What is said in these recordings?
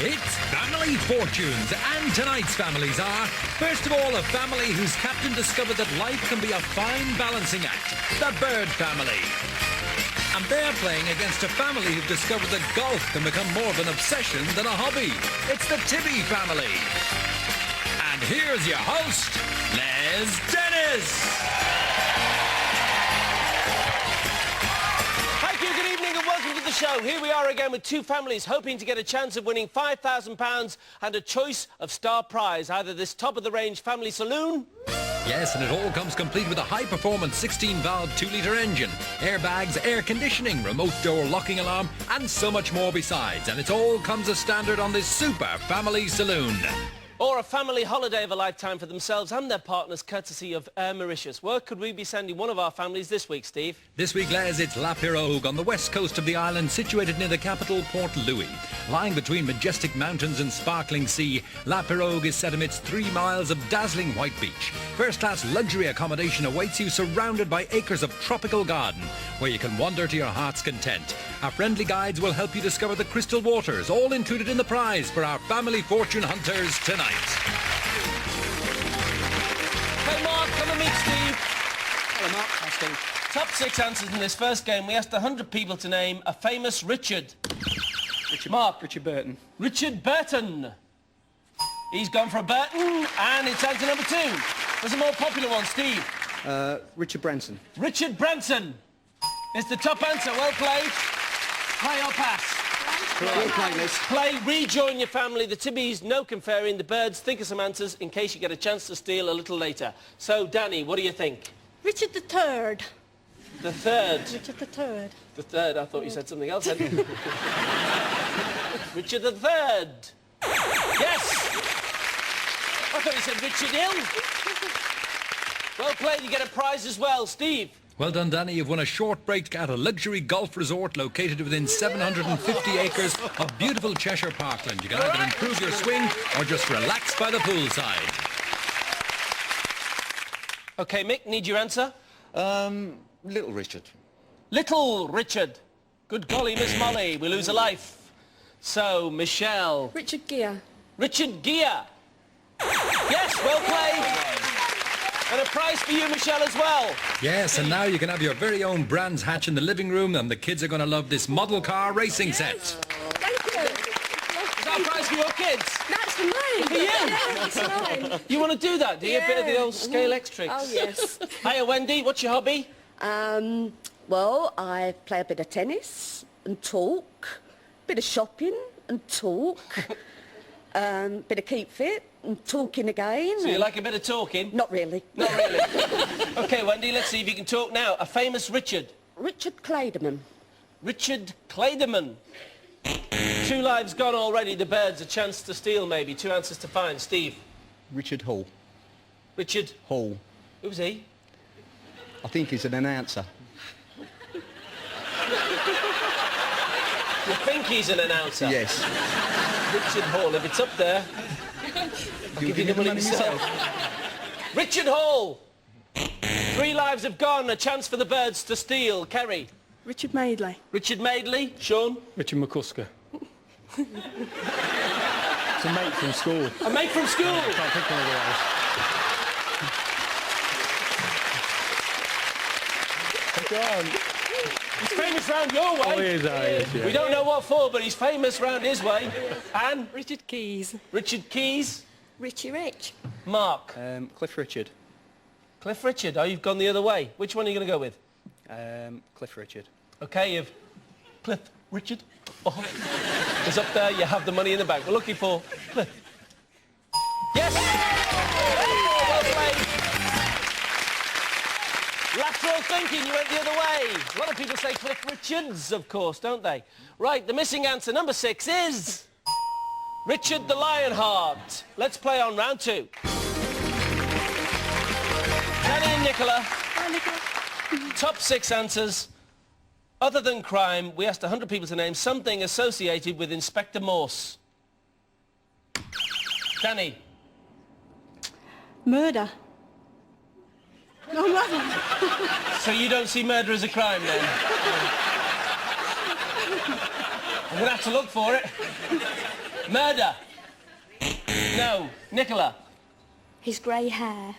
It's Family Fortunes, and tonight's families are, first of all, a family whose captain discovered that life can be a fine balancing act, the Bird family. And they're playing against a family who've discovered that golf can become more of an obsession than a hobby. It's the Tibby family. And here's your host, Les Dennis. Thank you, good evening and welcome to the show. Here we are again with two families hoping to get a chance of winning £5,000 and a choice of star prize, either this top-of-the-range family saloon... Yes, and it all comes complete with a high-performance 16-valve 2-litre engine, airbags, air conditioning, remote door locking alarm, and so much more besides. And it all comes as standard on this super family saloon. Or a family holiday of a lifetime for themselves and their partners, courtesy of Air Mauritius. Where could we be sending one of our families this week, Steve? This week, Les, it's La Pirogue on the west coast of the island, situated near the capital, Port Louis. Lying between majestic mountains and sparkling sea, La Pirogue is set amidst 3 miles of dazzling white beach. First-class luxury accommodation awaits you, surrounded by acres of tropical garden, where you can wander to your heart's content. Our friendly guides will help you discover the crystal waters, all included in the prize for our family fortune hunters tonight. Hey, Mark, come and meet Steve. Hello, Mark. Hi, Steve. Top 6 answers in this first game. We asked 100 people to name a famous Richard. Mark. Richard Burton. Richard Burton. He's gone for a Burton, and it's answer number 2. There's a more popular one, Steve. Richard Branson. Richard Branson is the top answer. Well played. Play or pass? Well played, Liz. Play, rejoin your family. The Tibbys, no conferring. The Birds, think of some answers in case you get a chance to steal a little later. So, Danny, what do you think? Richard the Third. The third. Richard the Third. The third. I thought you said something else then. Richard the Third. Yes! I thought you said Richard Hill. Well played. You get a prize as well. Steve? Well done, Danny. You've won a short break at a luxury golf resort located within 750 acres of beautiful Cheshire Parkland. You can either improve your swing or just relax by the poolside. OK, Mick, need your answer? Little Richard. Little Richard. Good golly, Miss Molly. We lose a life. So, Michelle. Richard Gere. Richard Gere. Yes, well played. And a prize for you, Michelle, as well. Yes, and now you can have your very own Brands hatch in the living room, and the kids are going to love this model car racing set. Thank you. Is that a prize for your kids? That's for mine. For you? Yeah, that's mine. You want to do that, do you? A bit of the old scale X tricks. Oh, yes. Hiya, Wendy. What's your hobby? Well, I play a bit of tennis and talk, bit of shopping and talk, bit of keep fit and talking again. So you like a bit of talking? Not really. Not really. OK, Wendy, let's see if you can talk now. A famous Richard. Richard Clayderman. Richard Clayderman. 2 lives gone already. The Birds, a chance to steal, maybe. 2 answers to find. Steve? Richard Hall. Richard? Hall. Who was he? I think he's an announcer. You think he's an announcer? Yes. Richard Hall. If it's up there, I'll give you the money myself. Richard Hall. 3 lives have gone. A chance for the Birds to steal. Kerry? Richard Madeley. Richard Madeley. Sean? Richard McCusker. It's a mate from school. A mate from school. I can't think of otherwise. He's famous round your way. Oh, he is, yeah. We don't know what for, but he's famous round his way. Anne? Richard Keys. Richard Keys. Richie Rich. Mark? Cliff Richard. Cliff Richard. Oh, you've gone the other way. Which one are you going to go with? Cliff Richard. OK, you've... Cliff Richard. Oh. It's up there. You have the money in the bank. We're looking for Cliff. Yes! Well played. Lateral thinking. You went the other way. A lot of people say Cliff Richards, of course, don't they? Right, the missing answer, number 6, is... Richard the Lionheart. Let's play on round 2. Danny and Nicola. Hi, Nicola. Top 6 answers. Other than crime, we asked 100 people to name something associated with Inspector Morse. Danny. Murder. No, murder. So you don't see murder as a crime, then? I'm going to have to look for it. Murder. No. Nicola. His grey hair.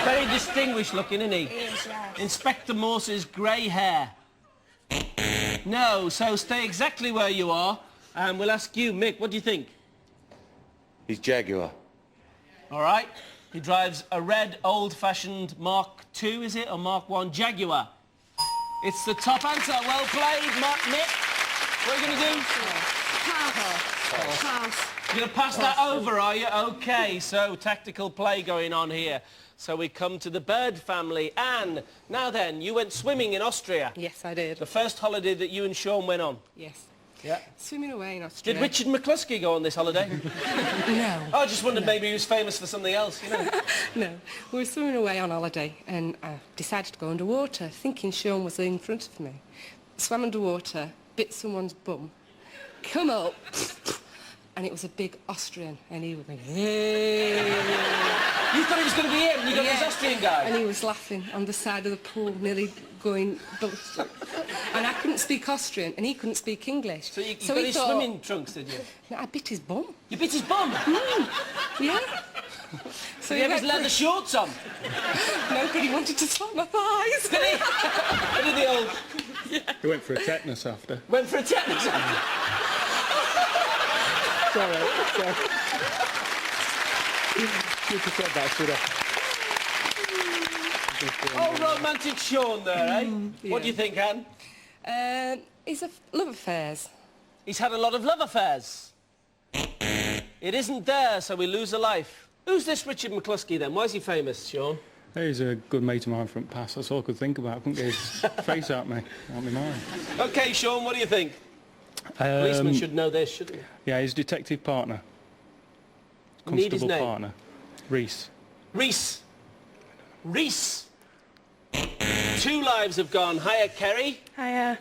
Very distinguished looking, isn't he? He is, yes. Inspector Morse's grey hair. No, so stay exactly where you are, and we'll ask you, Mick, what do you think? He's Jaguar. All right. He drives a red, old-fashioned Mark II, is it, or Mark I Jaguar? It's the top answer. Well played, Mick. What are you going to do? Pass. You're going to pass that over, are you? OK, so tactical play going on here. So we come to the bird family. Anne, now then, you went swimming in Austria. Yes, I did. The first holiday that you and Sean went on. Yes. Yeah. Swimming away in Austria. Did Richard McCluskey go on this holiday? No. Oh, I just wondered maybe he was famous for something else, you know. No. We were swimming away on holiday and I decided to go underwater, thinking Sean was in front of me. Swam underwater, bit someone's bum, come up, and it was a big Austrian, and he was like, hey. You thought it was going to be him? You got this Austrian guy? And he was laughing on the side of the pool, nearly going ballistic. And I couldn't speak Austrian, and he couldn't speak English. So you he got his thought, swimming trunks, did you? No, I bit his bum. You bit his bum? Yeah. So Did he have his leather shorts on? No, but he wanted to slap my thighs. Did he? What did the old... He went for a tetanus after. Went for a tetanus? Sorry. You could have said that, should I? Oh, romantic Sean there, eh? What do you think, Anne? He's love affairs. He's had a lot of love affairs. It isn't there, so we lose a life. Who's this Richard McCluskey, then? Why is he famous, Sean? He's a good mate of mine from past. That's all I could think about. I couldn't get his face out me. Out my mind. OK, Sean, what do you think? Policeman should know this, shouldn't he? Yeah, his detective partner. Need his Constable name. partner. Reese. Reese. Reese. 2 lives have gone. Hiya, Kerry. Hiya.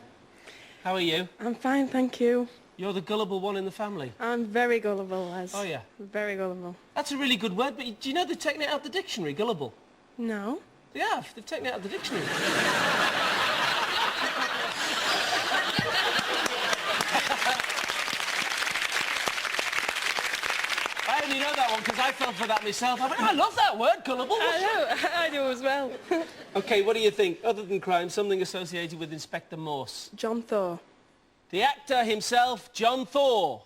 How are you? I'm fine, thank you. You're the gullible one in the family. I'm very gullible, Les. Oh, yeah. Very gullible. That's a really good word, but do you know they've taken it out of the dictionary, gullible? No. They have. They've taken it out of the dictionary. I only know that one because I fell for that myself. I love that word, gullible. I do as well. OK, what do you think? Other than crime, something associated with Inspector Morse. John Thor. The actor himself, John Thor.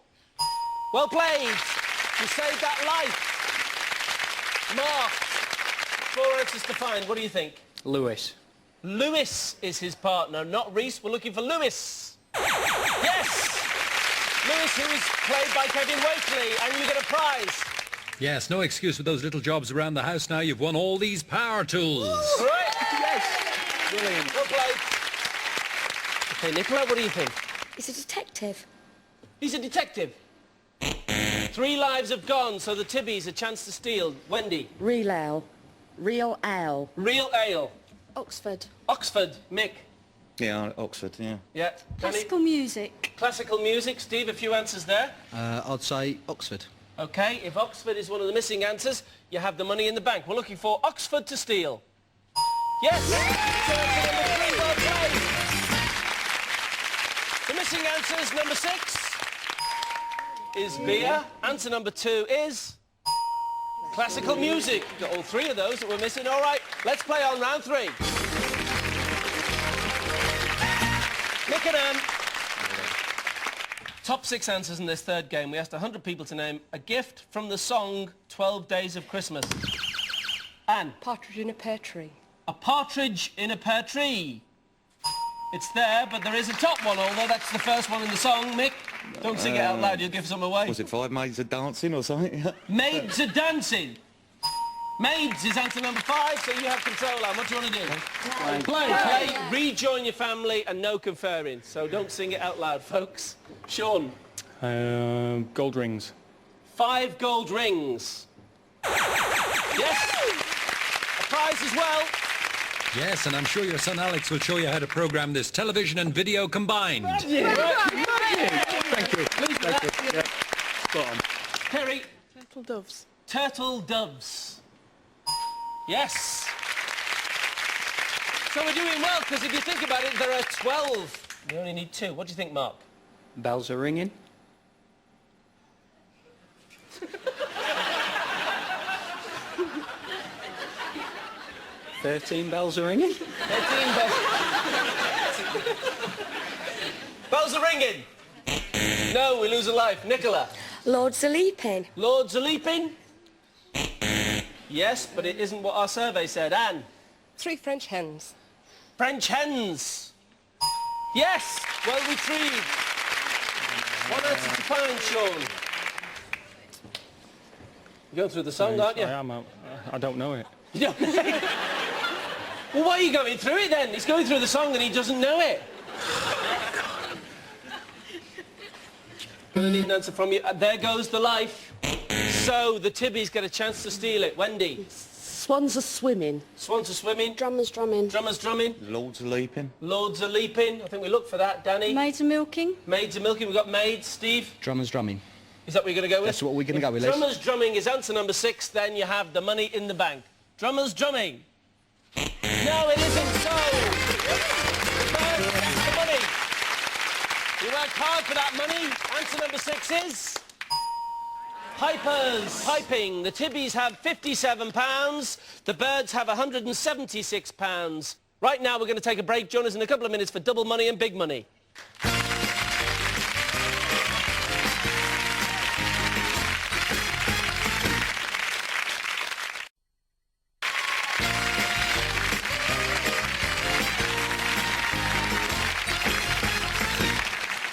Well played. You saved that life. Mark, 4 answers to find. What do you think? Lewis. Lewis is his partner, not Reese. We're looking for Lewis. Yes! Lewis, who is played by Kevin Wakely, and you get a prize. Yes, no excuse for those little jobs around the house now. You've won all these power tools. Right? Yes. Brilliant. Well played. OK, Nicola, what do you think? He's a detective. He's a detective. 3 lives have gone, so the Tibbys a chance to steal. Wendy. Real ale. Real ale. Real ale. Oxford. Oxford. Mick. Yeah, Oxford, yeah. Yeah. Danny? Classical music. Classical music. Steve, a few answers there. I'd say Oxford. OK, if Oxford is one of the missing answers, you have the money in the bank. We're looking for Oxford to steal. Yes! Answer number 3, well played. The missing answers, number 6 is beer. Answer number 2 is classical music. Got all 3 of those that we're missing. All right, let's play on round 3. Nick and Anne. Top 6 answers in this third game. We asked 100 people to name a gift from the song 12 Days of Christmas. Anne. Partridge in a pear tree. A partridge in a pear tree. It's there, but there is a top one, although that's the first one in the song. Mick, don't sing it out loud, you'll give some away. Was it 5 Maids of Dancing or something? Maids are dancing. Maids is answer number 5, so you have control, Anne. What do you want to do? Play. Rejoin your family and no conferring. So don't sing it out loud, folks. Sean. Gold rings. 5 gold rings. Yes. A prize as well. Yes, and I'm sure your son Alex will show you how to program this television and video combined. Thank you. Thank you. Yeah. Spot on. Kerry. Turtle doves. Turtle doves. Yes. So we're doing well, because if you think about it, there are 12. You only need 2. What do you think, Mark? Bells are ringing. bells are ringing. 13 bells. Bells are ringing. No, we lose a life. Nicola. Lords are leaping. Lords are leaping. Yes, but it isn't what our survey said. Anne. 3 French hens. French hens. Yes, well retrieved. 1 out of 5, Sean. You're going through the song, aren't you? I am. I don't know it. You don't know it? Well, why are you going through it then? He's going through the song and he doesn't know it. Gonna need an answer from you. There goes the life. So the Tibbys get a chance to steal it. Wendy. Swans are swimming. Swans are swimming. Drummers drumming. Drummers drumming. Lords are leaping. Lords are leaping. I think we look for that. Danny. Maids are milking. Maids are milking. We've got maids. Steve. Drummers drumming. Is that what you're going to go with? That's what we're going to go with, Liz. Drummers drumming is answer number 6. Then you have the money in the bank. Drummers drumming. No, it isn't so. The birds get the money. You worked hard for that money. Answer number 6 is... Pipers. Piping. The Tibbys have £57. The birds have £176. Right now we're going to take a break. Join us in a couple of minutes for double money and big money.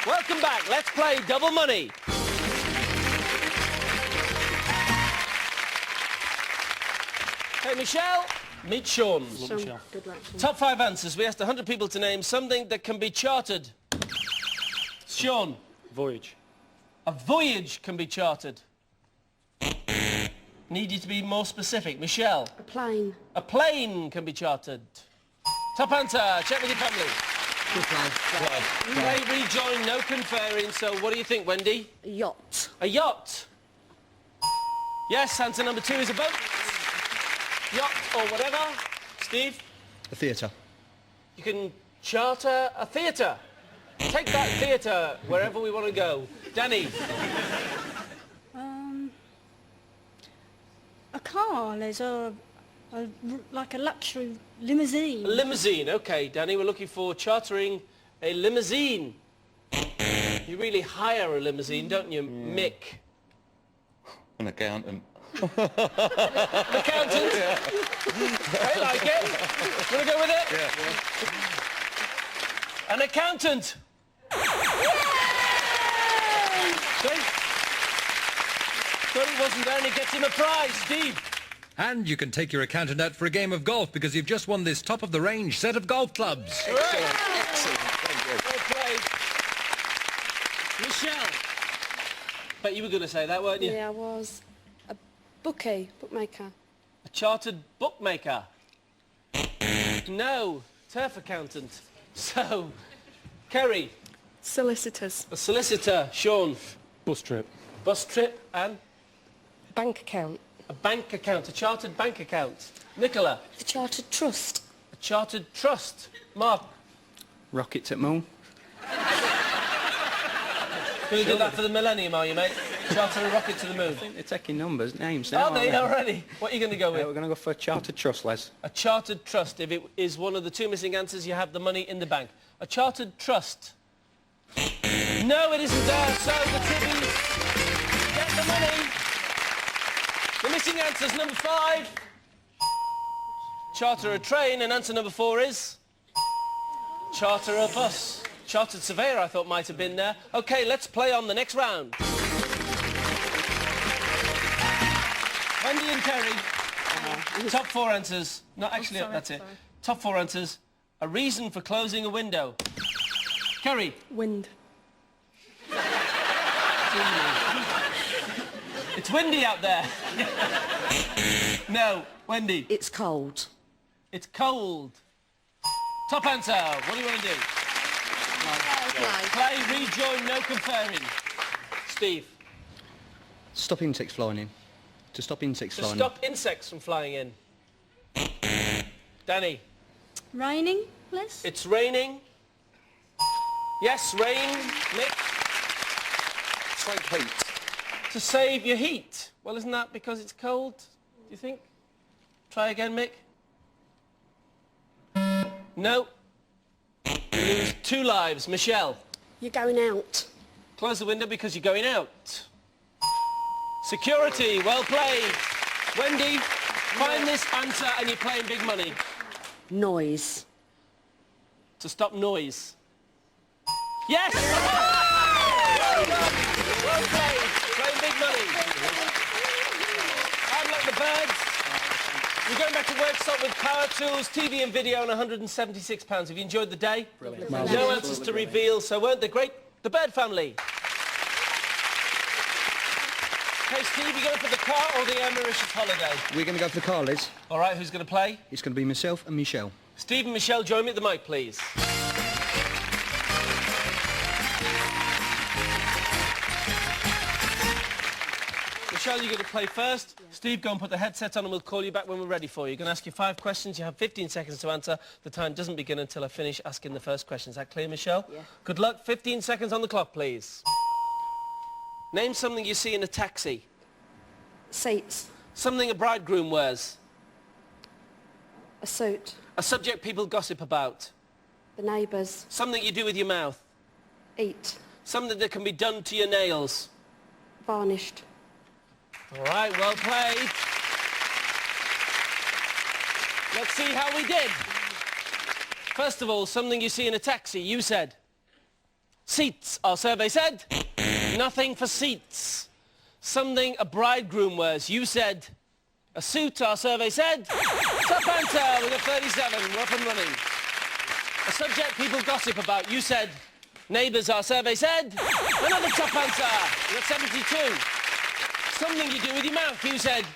Welcome back. Let's play double money. Hey, Michelle, meet Sean. Good luck. Top 5 answers. We asked 100 people to name something that can be chartered. Sean. Voyage. A voyage can be chartered. Need you to be more specific. Michelle. A plane. A plane can be chartered. Top answer. Check with your family. Play, rejoin, no conferring. So what do you think, Wendy? A yacht. A yacht. Yes, answer number 2 is a boat. Yacht or whatever. Steve? A theatre. You can charter a theatre. Take that theatre wherever we want to go. Danny? A car. There's like a luxury limousine. A limousine. OK, Danny, we're looking for chartering a limousine. You really hire a limousine, don't you, Mick? An accountant. Accountant? Yeah. I like it. Want to go with it? Yeah. An accountant. See? Thought he wasn't there and it gets him a prize. Steve. And you can take your accountant out for a game of golf because you've just won this top-of-the-range set of golf clubs. Excellent. Thank you. Well played. Michelle. Bet you were going to say that, weren't you? Yeah, I was. A bookmaker. A chartered bookmaker. No, turf accountant. So, Kerry. Solicitors. A solicitor. Sean. Bus trip. Bus trip and Bank account. a bank account, a chartered bank account. Nicola. The chartered trust. A chartered trust. Mark. Rockets at moon. Going to do that for the millennium, are you, mate? Charter a rocket to the moon. They're taking names now. Are they already? What are you going to go with? We're going to go for a chartered trust, Les. A chartered trust. If it is one of the 2 missing answers, you have the money in the bank. A chartered trust. No, it isn't there. So the Tibbys get the money. The missing answer's number 5. Charter a train, and answer number 4 is charter a bus. Chartered surveyor, I thought might have been there. OK, let's play on the next round. Wendy and Kerry. Top 4 answers. Not actually, that's it. Top 4 answers. A reason for closing a window. Kerry. Wind. It's windy out there. No, Wendy. It's cold. It's cold. Top answer. What do you want to do? Play, rejoin, no conferring. Steve. Stop insects flying in. To stop insects To flying stop insects from flying in. Danny. Raining, Les? It's raining. Yes, rain. Nick. Take heat. To save your heat. Well, isn't that because it's cold, do you think? Try again, Mick. No. You lose 2 lives. Michelle. You're going out. Close the window because you're going out. Security. Well played. Wendy, find this answer and you're playing big money. Noise. To stop noise. Yes! Well done. Well played. Playing big money. I'm like the birds. You're going back to work, stop with power tools, TV and video, and £176. Have you enjoyed the day? Brilliant. No answers to reveal, so weren't they great? The Bird family. Okay, Steve, you going for the car or the Mauritius holiday? We're going to go for the car, Liz. All right, who's going to play? It's going to be myself and Michelle. Steve and Michelle, join me at the mic, please. Michelle, you're going to play first. Yeah. Steve, go and put the headset on and we'll call you back when we're ready for you. You're going to ask you 5 questions. You have 15 seconds to answer. The time doesn't begin until I finish asking the first question. Is that clear, Michelle? Yeah. Good luck. 15 seconds on the clock, please. Name something you see in a taxi. Seats. Something a bridegroom wears. A suit. A subject people gossip about. The neighbours. Something you do with your mouth. Eat. Something that can be done to your nails. Varnished. All right, well played. Let's see how we did. First of all, something you see in a taxi. You said seats. Our survey said nothing for seats. Something a bridegroom wears. You said a suit. Our survey said top answer. We've got 37. We're up and running. A subject people gossip about. You said neighbours. Our survey said another top answer. We've got 72. Something you do with your mouth. You said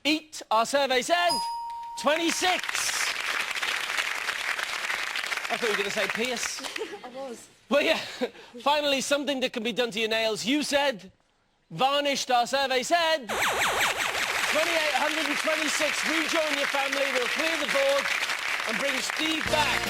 eat. Our survey said 26. I thought you were going to say pierce. I was. Well, yeah. Finally, something that can be done to your nails. You said varnished. Our survey said 28, 126. Rejoin your family. We'll clear the board and bring Steve back.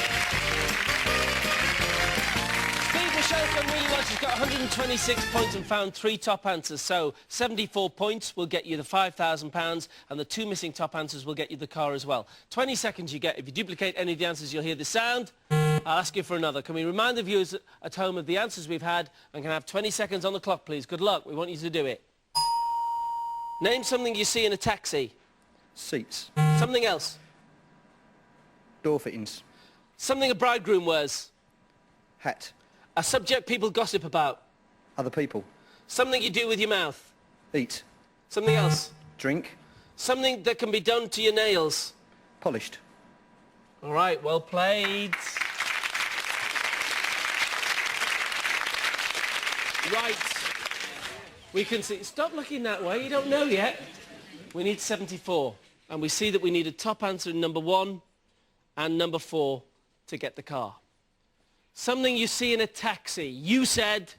Michelle's done really well. She's got 126 points and found 3 top answers. So 74 points will get you the £5,000 and the 2 missing top answers will get you the car as well. 20 seconds you get. If you duplicate any of the answers, you'll hear the sound. I'll ask you for another. Can we remind the viewers at home of the answers we've had and can have 20 seconds on the clock, please? Good luck. We want you to do it. Name something you see in a taxi. Seats. Something else. Door fittings. Something a bridegroom wears. Hat. A subject people gossip about. Other people. Something you do with your mouth. Eat. Something else. Drink. Something that can be done to your nails. Polished. All right, well played. Right. We can see... Stop looking that way, you don't know yet. We need 74. And we see that we need a top answer in number 1 and number 4 to get the car. Something you see in a taxi. You said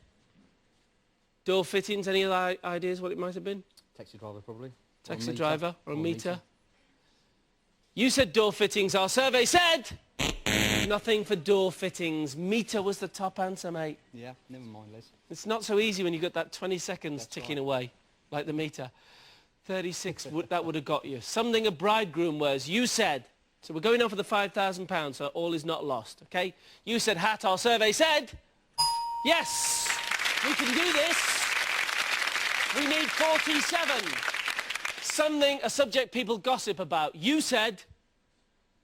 door fittings. Any other ideas what it might have been? Taxi driver, probably. Taxi driver or a meter. You said door fittings. Our survey said nothing for door fittings. Meter was the top answer, mate. Yeah, never mind, Liz. It's not so easy when you've got that 20 seconds ticking away, like the meter. 36, that would have got you. Something a bridegroom wears. You said... So we're going on for the £5,000, so all is not lost, okay? You said hat. Our survey said yes, we can do this. We need 47. Something, a subject people gossip about. You said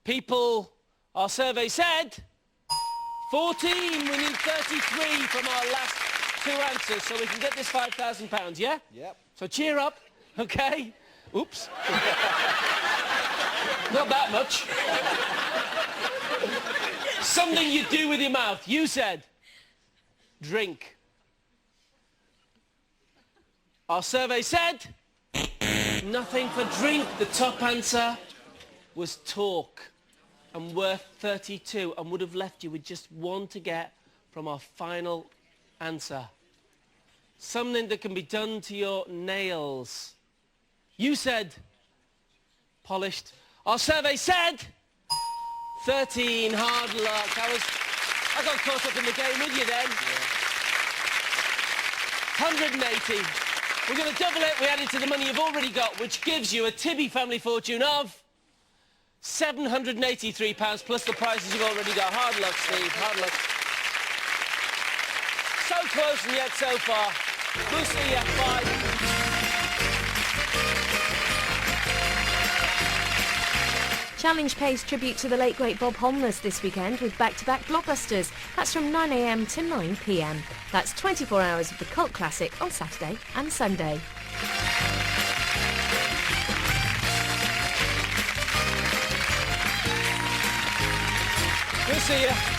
people. Our survey said 14. We need 33 from our last 2 answers, so we can get this £5,000, yeah? Yep. So cheer up, okay? Oops. Not that much. Something you do with your mouth. You said drink. Our survey said nothing for drink. The top answer was talk and worth 32 and would have left you with just 1 to get from our final answer. Something that can be done to your nails. You said polished. Our survey said 13. Hard luck. I got caught up in the game with you then. Yeah. 180. We're going to double it. We add it to the money you've already got, which gives you a Tibby family fortune of £783 plus the prizes you've already got. Hard luck, Steve. Hard luck. So close and yet so far. We'll see you. Bye. Challenge pays tribute to the late great Bob Holmless this weekend with back-to-back blockbusters. That's from 9 a.m. to 9 p.m. That's 24 hours of the cult classic on Saturday and Sunday. We'll see you.